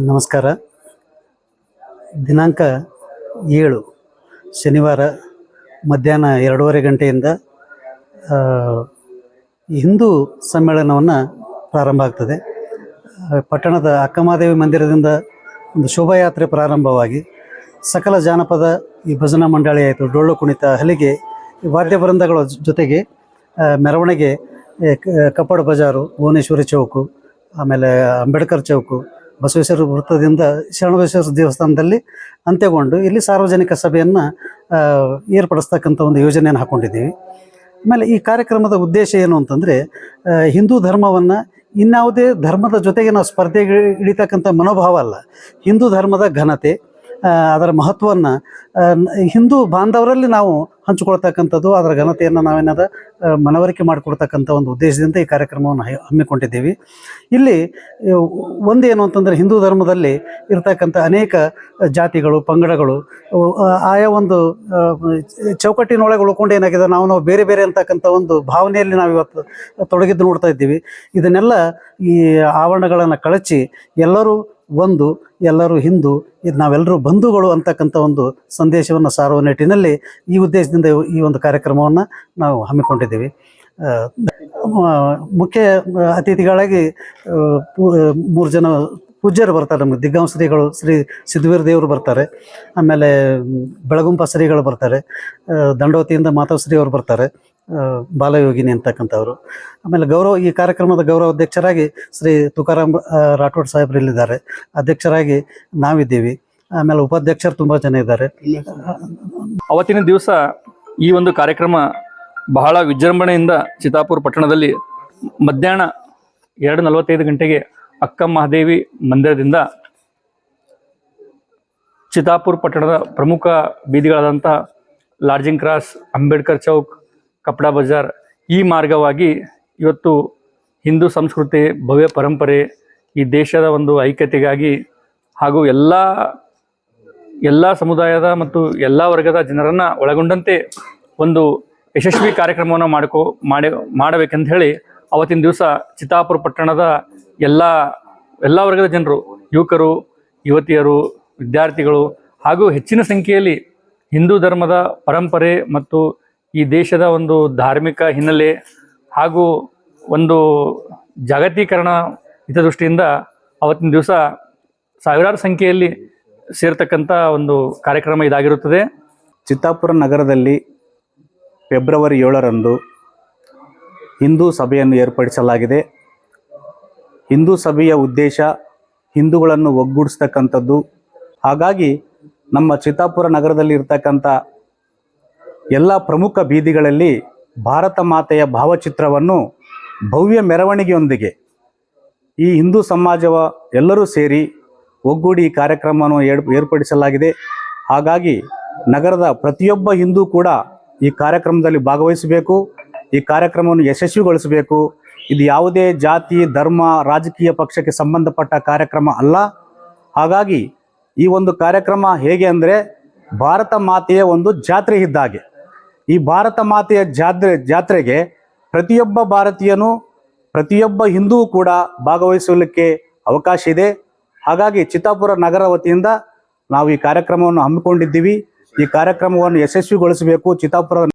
ನಮಸ್ಕಾರ. ದಿನಾಂಕ 7 ಶನಿವಾರ ಮಧ್ಯಾಹ್ನ 2:30 ಗಂಟೆಯಿಂದ ಹಿಂದೂ ಸಮ್ಮೇಳನವನ್ನು ಪ್ರಾರಂಭ ಆಗ್ತದೆ. ಪಟ್ಟಣದ ಅಕ್ಕಮಹಾದೇವಿ ಮಂದಿರದಿಂದ ಒಂದು ಶೋಭಾಯಾತ್ರೆ ಪ್ರಾರಂಭವಾಗಿ ಸಕಲ ಜಾನಪದ ಈ ಭಜನಾ ಮಂಡಳಿ ಆಯಿತು, ಡೊಳ್ಳು ಕುಣಿತ, ಹಲಿಗೆ, ವಾದ್ಯ ವೃಂದಗಳ ಜೊತೆಗೆ ಮೆರವಣಿಗೆ ಕಪ್ಪಡ ಬಜಾರು, ಭುವನೇಶ್ವರಿ ಚೌಕು, ಆಮೇಲೆ ಅಂಬೇಡ್ಕರ್ ಚೌಕು, ಬಸವೇಶ್ವರ ವೃತ್ತದಿಂದ ಶರಣಬಸವೇಶ್ವರ ದೇವಸ್ಥಾನದಲ್ಲಿ ಅಂತ್ಯಗೊಂಡು ಇಲ್ಲಿ ಸಾರ್ವಜನಿಕ ಸಭೆಯನ್ನು ಏರ್ಪಡಿಸ್ತಕ್ಕಂಥ ಒಂದು ಯೋಜನೆಯನ್ನು ಹಾಕ್ಕೊಂಡಿದ್ದೀವಿ. ಆಮೇಲೆ ಈ ಕಾರ್ಯಕ್ರಮದ ಉದ್ದೇಶ ಏನು ಅಂತಂದರೆ, ಹಿಂದೂ ಧರ್ಮವನ್ನು ಇನ್ಯಾವುದೇ ಧರ್ಮದ ಜೊತೆಗೆ ನಾವು ಸ್ಪರ್ಧೆಗೆ ಇಳಿತಕ್ಕಂಥ ಮನೋಭಾವ ಅಲ್ಲ. ಹಿಂದೂ ಧರ್ಮದ ಘನತೆ, ಅದರ ಮಹತ್ವವನ್ನು ಹಿಂದೂ ಬಾಂಧವರಲ್ಲಿ ನಾವು ಹಂಚಿಕೊಳ್ತಕ್ಕಂಥದ್ದು, ಅದರ ಘನತೆಯನ್ನು ನಾವೇನಾದ ಮನವರಿಕೆ ಮಾಡಿಕೊಡ್ತಕ್ಕಂಥ ಒಂದು ಉದ್ದೇಶದಿಂದ ಈ ಕಾರ್ಯಕ್ರಮವನ್ನು ಹಮ್ಮಿಕೊಂಡಿದ್ದೀವಿ. ಇಲ್ಲಿ ಒಂದೇನು ಅಂತಂದರೆ, ಹಿಂದೂ ಧರ್ಮದಲ್ಲಿ ಇರ್ತಕ್ಕಂಥ ಅನೇಕ ಜಾತಿಗಳು, ಪಂಗಡಗಳು ಆಯಾ ಒಂದು ಚೌಕಟ್ಟಿನೊಳಗೆ ಉಳ್ಕೊಂಡು ಏನಾಗಿದೆ, ನಾವು ಬೇರೆ ಬೇರೆ ಅಂತಕ್ಕಂಥ ಒಂದು ಭಾವನೆಯಲ್ಲಿ ನಾವು ಇವತ್ತು ತೊಡಗಿದ್ದು ನೋಡ್ತಾ ಇದ್ದೀವಿ. ಇದನ್ನೆಲ್ಲ ಈ ಆವರಣಗಳನ್ನು ಕಳಚಿ ಎಲ್ಲರೂ ಒಂದು, ಎಲ್ಲರೂ ಹಿಂದೂ, ಇದು ನಾವೆಲ್ಲರೂ ಬಂಧುಗಳು ಅಂತಕ್ಕಂಥ ಒಂದು ಸಂದೇಶವನ್ನು ಸಾರುವ ನಿಟ್ಟಿನಲ್ಲಿ ಈ ಉದ್ದೇಶದಿಂದ ಈ ಒಂದು ಕಾರ್ಯಕ್ರಮವನ್ನು ನಾವು ಹಮ್ಮಿಕೊಂಡಿದ್ದೀವಿ. ಮುಖ್ಯ ಅತಿಥಿಗಳಾಗಿ 3 ಜನ ಪೂಜ್ಯರು ಬರ್ತಾರೆ. ನಮಗೆ ದಿಗ್ಗಾಂವ ಶ್ರೀಗಳು, ಶ್ರೀ ಸಿದ್ಧವೀರ ದೇವರು ಬರ್ತಾರೆ. ಆಮೇಲೆ ಬೆಳಗುಂಪ ಶ್ರೀಗಳು ಬರ್ತಾರೆ. ದಂಡವತಿಯಿಂದ ಮಾಧವಶ್ರೀ ಅವರು ಬರ್ತಾರೆ, ಬಾಲಯೋಗಿನಿ ಅಂತಕ್ಕಂಥವ್ರು. ಆಮೇಲೆ ಈ ಕಾರ್ಯಕ್ರಮದ ಗೌರವ ಅಧ್ಯಕ್ಷರಾಗಿ ಶ್ರೀ ತುಕಾರಾಮ್ ರಾಠೋಡ್ ಸಾಹೇಬ್ರು ಇಲ್ಲಿದ್ದಾರೆ. ಅಧ್ಯಕ್ಷರಾಗಿ ನಾವಿದ್ದೀವಿ. ಆಮೇಲೆ ಉಪಾಧ್ಯಕ್ಷರು ತುಂಬ ಜನ ಇದ್ದಾರೆ. ಅವತ್ತಿನ ದಿವಸ ಈ ಒಂದು ಕಾರ್ಯಕ್ರಮ ಬಹಳ ವಿಜೃಂಭಣೆಯಿಂದ ಚಿತ್ತಾಪುರ ಪಟ್ಟಣದಲ್ಲಿ ಮಧ್ಯಾಹ್ನ 2:45 ಗಂಟೆಗೆ ಅಕ್ಕ ಮಹಾದೇವಿ ಮಂದಿರದಿಂದ ಚಿತ್ತಾಪುರ ಪಟ್ಟಣದ ಪ್ರಮುಖ ಬೀದಿಗಳಾದಂಥ ಲಾಡ್ಜಿಂಗ್ ಕ್ರಾಸ್, ಅಂಬೇಡ್ಕರ್ ಚೌಕ್, ಕಪ್ಪಡ ಬಜಾರ್ ಈ ಮಾರ್ಗವಾಗಿ ಇವತ್ತು ಹಿಂದೂ ಸಂಸ್ಕೃತಿ, ಭವ್ಯ ಪರಂಪರೆ, ಈ ದೇಶದ ಒಂದು ಐಕ್ಯತೆಗಾಗಿ ಹಾಗೂ ಎಲ್ಲ ಸಮುದಾಯದ ಮತ್ತು ಎಲ್ಲ ವರ್ಗದ ಜನರನ್ನು ಒಳಗೊಂಡಂತೆ ಒಂದು ಯಶಸ್ವಿ ಕಾರ್ಯಕ್ರಮವನ್ನು ಮಾಡಬೇಕಂತ ಹೇಳಿ ಅವತ್ತಿನ ದಿವಸ ಚಿತ್ತಾಪುರ ಪಟ್ಟಣದ ಎಲ್ಲ ವರ್ಗದ ಜನರು, ಯುವಕರು, ಯುವತಿಯರು, ವಿದ್ಯಾರ್ಥಿಗಳು ಹಾಗೂ ಹೆಚ್ಚಿನ ಸಂಖ್ಯೆಯಲ್ಲಿ ಹಿಂದೂ ಧರ್ಮದ ಪರಂಪರೆ ಮತ್ತು ಈ ದೇಶದ ಒಂದು ಧಾರ್ಮಿಕ ಹಿನ್ನೆಲೆ ಹಾಗೂ ಒಂದು ಜಾಗತೀಕರಣ ಹಿತದೃಷ್ಟಿಯಿಂದ ಅವತ್ತಿನ ದಿವಸ ಸಾವಿರಾರು ಸಂಖ್ಯೆಯಲ್ಲಿ ಸೇರ್ತಕ್ಕಂಥ ಒಂದು ಕಾರ್ಯಕ್ರಮ ಇದಾಗಿರುತ್ತದೆ. ಚಿತ್ತಾಪುರ ನಗರದಲ್ಲಿ ಫೆಬ್ರವರಿ 7ರಂದು ಹಿಂದೂ ಸಭೆಯನ್ನು ಏರ್ಪಡಿಸಲಾಗಿದೆ. ಹಿಂದೂ ಸಭೆಯ ಉದ್ದೇಶ ಹಿಂದೂಗಳನ್ನು ಒಗ್ಗೂಡಿಸ್ತಕ್ಕಂಥದ್ದು. ಹಾಗಾಗಿ ನಮ್ಮ ಚಿತ್ತಾಪುರ ನಗರದಲ್ಲಿ ಇರ್ತಕ್ಕಂಥ ಎಲ್ಲ ಪ್ರಮುಖ ಬೀದಿಗಳಲ್ಲಿ ಭಾರತ ಮಾತೆಯ ಭಾವಚಿತ್ರವನ್ನು ಭವ್ಯ ಮೆರವಣಿಗೆಯೊಂದಿಗೆ ಈ ಹಿಂದೂ ಸಮಾಜವ ಎಲ್ಲರೂ ಸೇರಿ ಒಗ್ಗೂಡಿ ಈ ಕಾರ್ಯಕ್ರಮವನ್ನು ಏರ್ಪಡಿಸಲಾಗಿದೆ. ಹಾಗಾಗಿ ನಗರದ ಪ್ರತಿಯೊಬ್ಬ ಹಿಂದೂ ಕೂಡ ಈ ಕಾರ್ಯಕ್ರಮದಲ್ಲಿ ಭಾಗವಹಿಸಬೇಕು, ಈ ಕಾರ್ಯಕ್ರಮವನ್ನು ಯಶಸ್ವಿಗೊಳಿಸಬೇಕು. ಇದು ಯಾವುದೇ ಜಾತಿ, ಧರ್ಮ, ರಾಜಕೀಯ ಪಕ್ಷಕ್ಕೆ ಸಂಬಂಧಪಟ್ಟ ಕಾರ್ಯಕ್ರಮ ಅಲ್ಲ. ಹಾಗಾಗಿ ಈ ಒಂದು ಕಾರ್ಯಕ್ರಮ ಹೇಗೆ ಅಂದರೆ, ಭಾರತ ಮಾತೆಯ ಒಂದು ಜಾತ್ರೆ ಇದ್ದಾಗೆ. ಈ ಭಾರತ ಮಾತೆಯ ಜಾತ್ರೆಗೆ ಪ್ರತಿಯೊಬ್ಬ ಭಾರತೀಯನು, ಪ್ರತಿಯೊಬ್ಬ ಹಿಂದೂ ಕೂಡ ಭಾಗವಹಿಸಲಿಕ್ಕೆ ಅವಕಾಶ ಇದೆ. ಹಾಗಾಗಿ ಚಿತ್ತಾಪುರ ನಗರ ವತಿಯಿಂದ ನಾವು ಈ ಕಾರ್ಯಕ್ರಮವನ್ನು ಹಮ್ಮಿಕೊಂಡಿದ್ದೀವಿ. ಈ ಕಾರ್ಯಕ್ರಮವನ್ನು ಯಶಸ್ವಿಗೊಳಿಸಬೇಕು. ಚಿತ್ತಾಪುರ